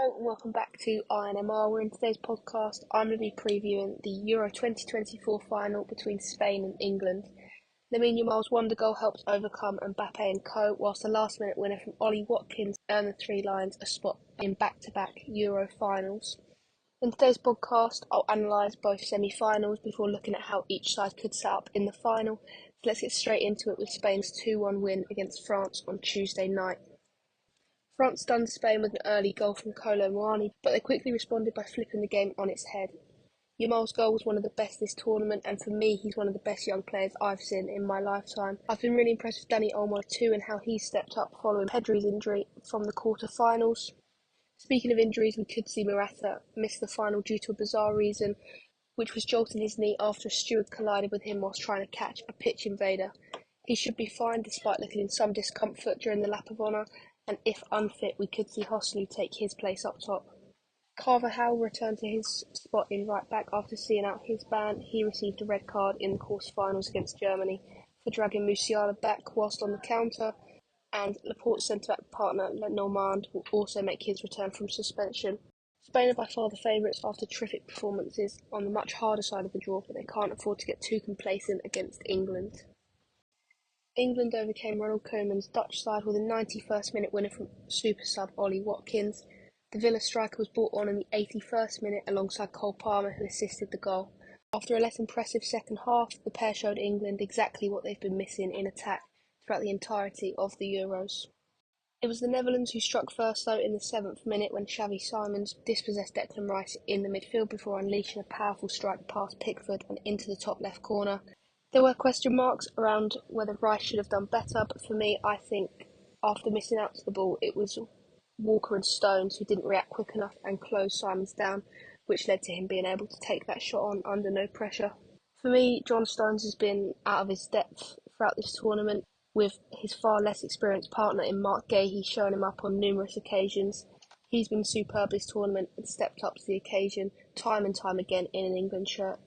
Hello and welcome back to INMR, where in today's podcast I'm going to be previewing the Euro 2024 final between Spain and England. Lamine Yamal's wonder goal helped overcome Mbappe and co, whilst the last minute winner from Ollie Watkins earned the Three Lions a spot in back-to-back Euro finals. In today's podcast I'll analyse both semi-finals before looking at how each side could set up in the final, so let's get straight into it with Spain's 2-1 win against France on Tuesday night. France stunned Spain with an early goal from Kolo Muani, but they quickly responded by flipping the game on its head. Yamal's goal was one of the best this tournament, and for me, he's one of the best young players I've seen in my lifetime. I've been really impressed with Dani Olmo too, and how he stepped up following Pedri's injury from the quarter-finals. Speaking of injuries, we could see Morata miss the final due to a bizarre reason, which was jolting his knee after a steward collided with him whilst trying to catch a pitch invader. He should be fine despite looking in some discomfort during the lap of honour, and if unfit, we could see Hoslu take his place up top. Carvajal returned to his spot in right back after seeing out his ban. He received a red card in the quarter-finals against Germany for dragging Musiala back whilst on the counter, and Laporte's centre-back partner Normand will also make his return from suspension. Spain are by far the favourites after terrific performances on the much harder side of the draw, but they can't afford to get too complacent against England. England overcame Ronald Koeman's Dutch side with a 91st minute winner from super sub Ollie Watkins. The Villa striker was brought on in the 81st minute alongside Cole Palmer, who assisted the goal. After a less impressive second half, the pair showed England exactly what they've been missing in attack throughout the entirety of the Euros. It was the Netherlands who struck first though in the 7th minute when Xavi Simons dispossessed Declan Rice in the midfield before unleashing a powerful strike past Pickford and into the top left corner. There were question marks around whether Rice should have done better, but for me, I think after missing out to the ball, it was Walker and Stones who didn't react quick enough and close Simons down, which led to him being able to take that shot on under no pressure. For me, John Stones has been out of his depth throughout this tournament, with his far less experienced partner in Mark Gahey showing him up on numerous occasions. He's been superb this tournament and stepped up to the occasion time and time again in an England shirt.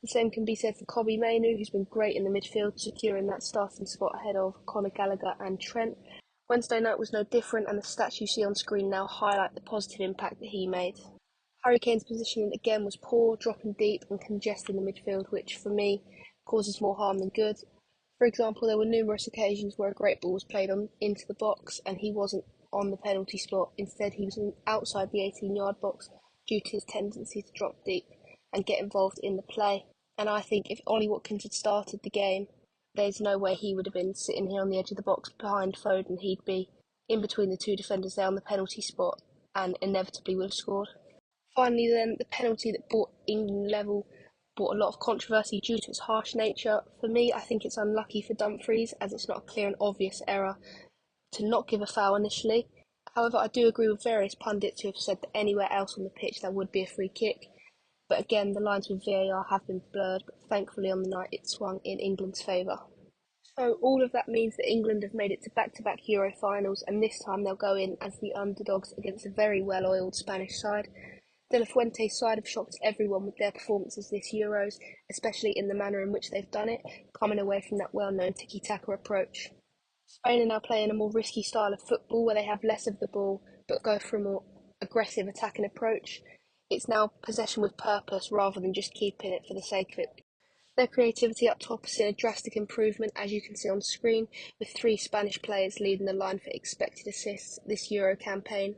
The same can be said for Kobbie Mainoo, who's been great in the midfield, securing that starting spot ahead of Conor Gallagher and Trent. Wednesday night was no different, and the stats you see on screen now highlight the positive impact that he made. Harry Kane's positioning again was poor, dropping deep and congesting the midfield, which for me causes more harm than good. For example, there were numerous occasions where a great ball was played on into the box and he wasn't on the penalty spot. Instead, he was outside the 18-yard box due to his tendency to drop deep and get involved in the play. And I think if Ollie Watkins had started the game, there's no way he would have been sitting here on the edge of the box behind Foden. He'd be in between the two defenders there on the penalty spot and inevitably would have scored. Finally then, the penalty that brought England level brought a lot of controversy due to its harsh nature. For me, I think it's unlucky for Dumfries, as it's not a clear and obvious error to not give a foul initially. However, I do agree with various pundits who have said that anywhere else on the pitch there would be a free kick. But again, the lines with VAR have been blurred, but thankfully on the night it swung in England's favour. So all of that means that England have made it to back-to-back Euro finals, and this time they'll go in as the underdogs against a very well-oiled Spanish side. De La Fuente's side have shocked everyone with their performances this Euros, especially in the manner in which they've done it, coming away from that well-known tiki-taka approach. Spain are now playing a more risky style of football where they have less of the ball but go for a more aggressive attacking approach. It's now possession with purpose rather than just keeping it for the sake of it. Their creativity up top has seen a drastic improvement, as you can see on screen, with 3 Spanish players leading the line for expected assists this Euro campaign.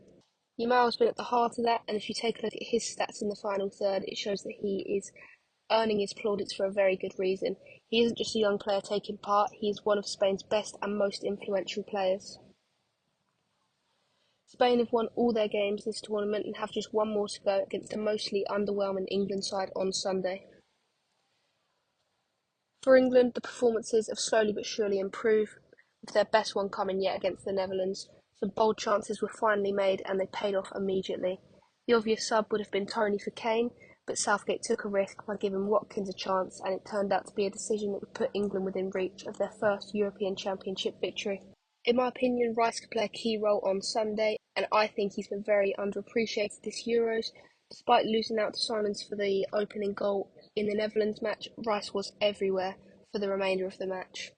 Yamal has been at the heart of that, and if you take a look at his stats in the final third, it shows that he is earning his plaudits for a very good reason. He isn't just a young player taking part, he is one of Spain's best and most influential players. Spain have won all their games this tournament and have just one more to go against a mostly underwhelming England side on Sunday. For England, the performances have slowly but surely improved, with their best one coming yet against the Netherlands. Some bold chances were finally made and they paid off immediately. The obvious sub would have been Tony for Kane, but Southgate took a risk by giving Watkins a chance, and it turned out to be a decision that would put England within reach of their first European Championship victory. In my opinion, Rice could play a key role on Sunday, and I think he's been very underappreciated this Euros. Despite losing out to Simons for the opening goal in the Netherlands match, Rice was everywhere for the remainder of the match.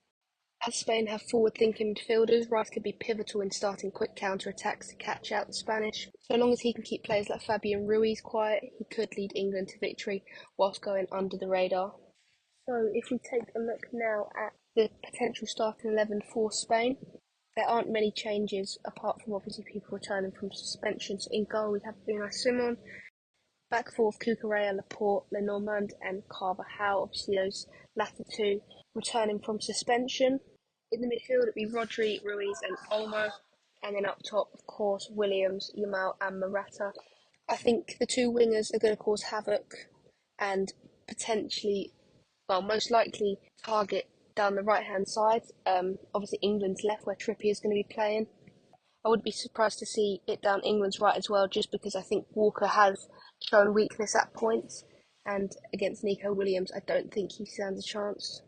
As Spain have forward-thinking midfielders, Rice could be pivotal in starting quick counter-attacks to catch out the Spanish. So long as he can keep players like Fabian Ruiz quiet, he could lead England to victory whilst going under the radar. So if we take a look now at the potential starting 11 for Spain, there aren't many changes apart from obviously people returning from suspension. So in goal we have Unai Simon, back four of Cucurella, Laporte, Lenormand and Carvajal, obviously those latter two returning from suspension. In the midfield it'd be Rodri, Ruiz and Olmo, and then up top of course Williams, Yamal and Morata. I think the two wingers are going to cause havoc and potentially, well, most likely target down the right hand side. Obviously England's left where Trippier is going to be playing. I would be surprised to see it down England's right as well, just because I think Walker has shown weakness at points, and against Nico Williams, I don't think he stands a chance.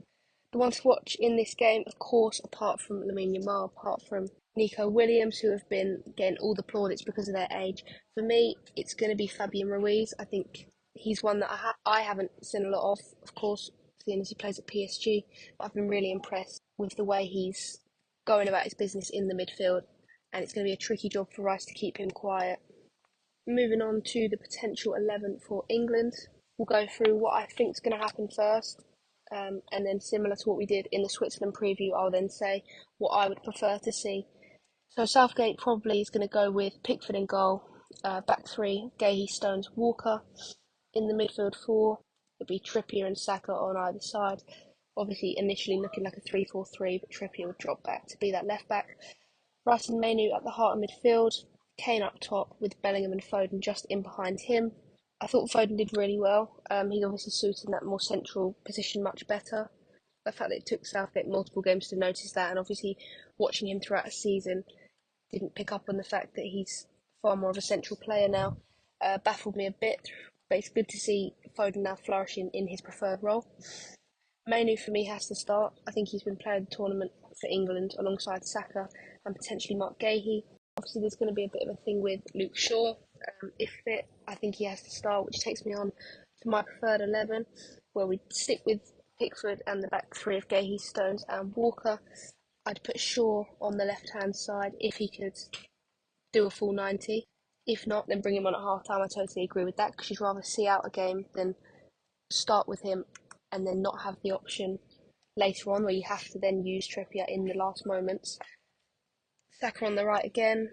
The one to watch in this game, of course, apart from Lamine Yamal, apart from Nico Williams, who have been getting all the plaudits because of their age, for me, it's going to be Fabian Ruiz. I think he's one that I haven't seen a lot of course, seeing as he plays at PSG, but I've been really impressed with the way he's going about his business in the midfield, and it's going to be a tricky job for Rice to keep him quiet. Moving on to the potential 11 for England, we'll go through what I think is going to happen first, and then similar to what we did in the Switzerland preview, I'll then say what I would prefer to see. So Southgate probably is going to go with Pickford in goal, back three, Gahey, Stones, Walker. In the midfield four, it'll be Trippier and Saka on either side. Obviously, initially looking like a 3-4-3, but Trippier would drop back to be that left back. Rice and Mainu at the heart of midfield, Kane up top with Bellingham and Foden just in behind him. I thought Foden did really well. He obviously suited that more central position much better. The fact that it took Southgate multiple games to notice that, and obviously watching him throughout a season, didn't pick up on the fact that he's far more of a central player now, baffled me a bit. But it's good to see Foden now flourishing in his preferred role. Mainu for me has to start. I think he's been player of the tournament for England alongside Saka and potentially Mark Gahey. Obviously, there's going to be a bit of a thing with Luke Shaw. If fit, I think he has to start, which takes me on to my preferred 11, where we stick with Pickford and the back three of Gahey, Stones and Walker. I'd put Shaw on the left-hand side if he could do a full 90. If not, then bring him on at half-time. I totally agree with that, because you'd rather see out a game than start with him and then not have the option later on where you have to then use Trippier in the last moments. Saka on the right again,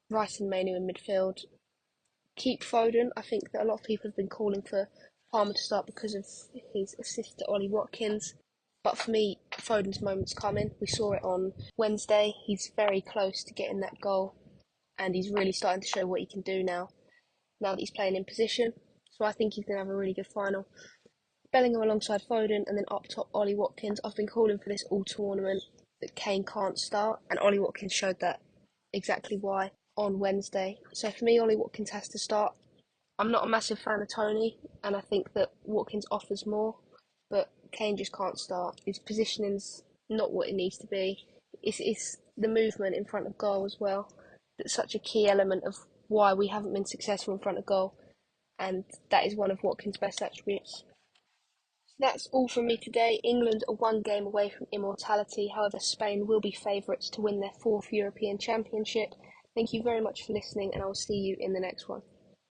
Rice and Mainu in midfield. Keep Foden. I think that a lot of people have been calling for Palmer to start because of his assist to Ollie Watkins. But for me, Foden's moment's coming. We saw it on Wednesday. He's very close to getting that goal, and he's really starting to show what he can do now that he's playing in position. So I think he's going to have a really good final. Bellingham alongside Foden, and then up top Ollie Watkins. I've been calling for this all tournament that Kane can't start, and Ollie Watkins showed that exactly why on Wednesday. So for me, Ollie Watkins has to start. I'm not a massive fan of Tony, and I think that Watkins offers more, but Kane just can't start. His positioning's not what it needs to be. It's the movement in front of goal as well that's such a key element of why we haven't been successful in front of goal, and that is one of Watkins' best attributes. So that's all from me today. England are one game away from immortality. However, Spain will be favourites to win their fourth European Championship. Thank you very much for listening, and I will see you in the next one.